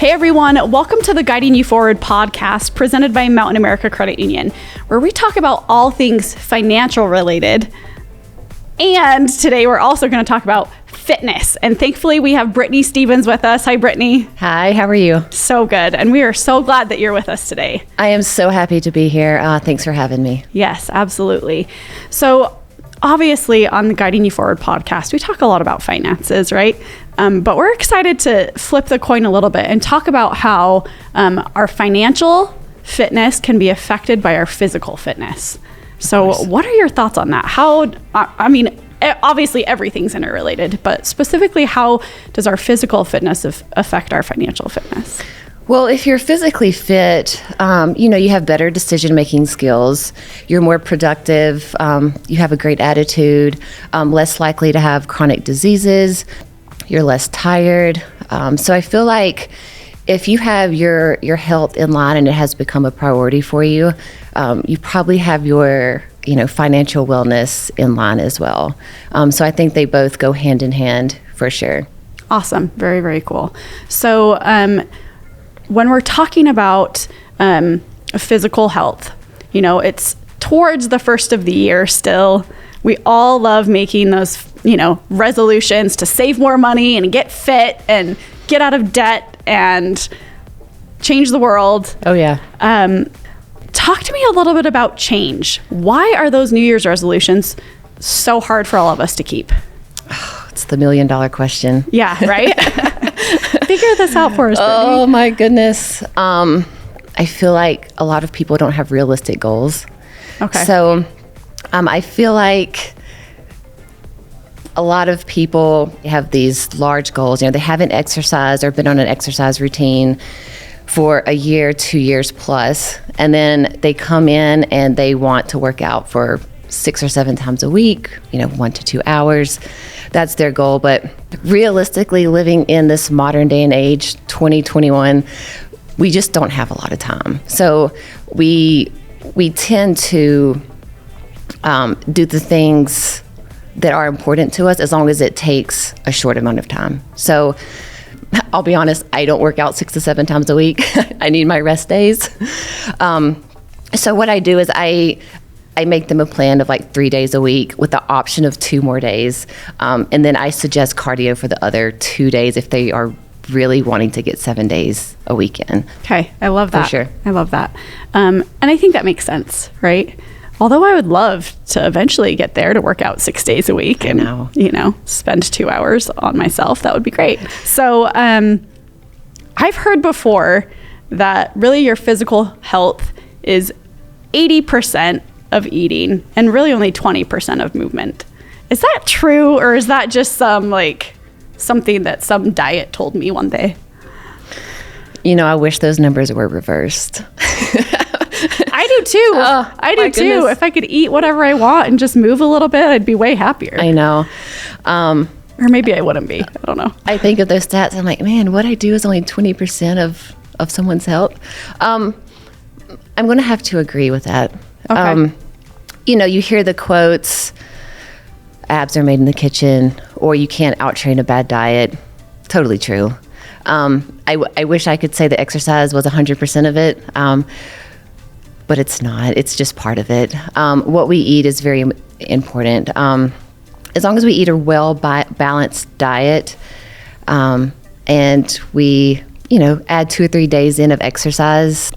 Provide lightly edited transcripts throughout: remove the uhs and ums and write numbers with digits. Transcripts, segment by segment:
Hey everyone, welcome to the Guiding You Forward podcast presented by Mountain America Credit Union, where we talk about all things financial related. And today we're also going to talk about fitness. And thankfully we have Brittney Stevens with us. Hi, Brittney. Hi, how are you? So good. And we are so glad that you're with us today. I am so happy to be here. Thanks for having me. Yes, absolutely. So obviously on the Guiding You Forward podcast, we talk a lot about finances, right? But we're excited to flip the coin a little bit and talk about how our financial fitness can be affected by our physical fitness. So what are your thoughts on that? Obviously everything's interrelated, but specifically, how does our physical fitness affect our financial fitness? Well, if you're physically fit, you have better decision-making skills. You're more productive. You have a great attitude, less likely to have chronic diseases. You're less tired. So I feel like if you have your health in line and it has become a priority for you, you probably have your financial wellness in line as well. So I think they both go hand in hand for sure. Awesome. Very, very cool. So when we're talking about physical health, it's towards the first of the year still. We all love making those, resolutions to save more money and get fit and get out of debt and change the world. Oh, yeah. Talk to me a little bit about change. Why are those New Year's resolutions so hard for all of us to keep? Oh, it's the $1 million question. Yeah, right? Figure this out for us, Brittney. Oh, my goodness. I feel like a lot of people don't have realistic goals. Okay. So I feel like a lot of people have these large goals. They haven't exercised or been on an exercise routine for a year, 2 years plus, and then they come in and they want to work out for 6 or 7 times a week, 1 to 2 hours. That's their goal. But realistically, living in this modern day and age, 2021, we just don't have a lot of time. So we tend to do the things that are important to us as long as it takes a short amount of time. So I'll be honest, I don't work out 6 to 7 times a week. I need my rest days. So what I do is I make them a plan of like 3 days a week with the option of 2 more days. And then I suggest cardio for the other 2 days if they are really wanting to get 7 days a week in. Okay. I love that. For sure. I love that. And I think that makes sense, right? Although I would love to eventually get there to work out 6 days a week and, spend 2 hours on myself. That would be great. So I've heard before that really your physical health is 80% of eating and really only 20% of movement. Is that true, or is that just something that some diet told me one day? I wish those numbers were reversed. I do too. I do too. If I could eat whatever I want and just move a little bit, I'd be way happier. I know. Or maybe I wouldn't be. I don't know. I think of those stats. I'm like, man, what I do is only 20% of someone's health. I'm going to have to agree with that. Okay. You hear the quotes, abs are made in the kitchen, or you can't out-train a bad diet. Totally true. I wish I could say the exercise was 100% of it. But it's not. It's just part of it. What we eat is very important. As long as we eat a well-balanced diet, and we, add 2 or 3 days in of exercise,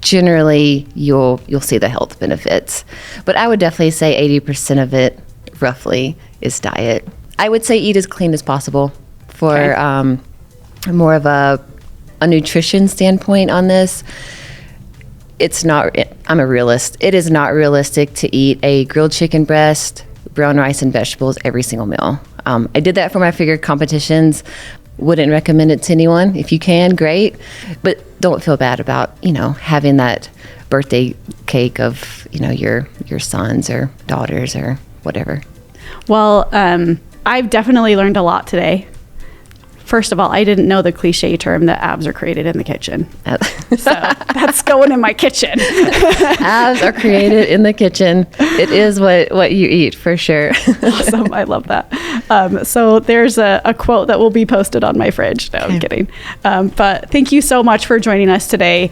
generally you'll see the health benefits. But I would definitely say 80% of it, roughly, is diet. I would say eat as clean as possible for more of a nutrition standpoint on this. I'm a realist. It is not realistic to eat a grilled chicken breast, brown rice, and vegetables every single meal. I did that for my figure competitions. Wouldn't recommend it to anyone. If you can, great. But don't feel bad about, having that birthday cake of, your sons or daughters or whatever. Well, I've definitely learned a lot today first of all, I didn't know the cliche term that abs are created in the kitchen. So that's going in my kitchen. Abs are created in the kitchen. It is what you eat, for sure. Awesome. I love that. So there's a quote that will be posted on my fridge. No, I'm kidding. But thank you so much for joining us today.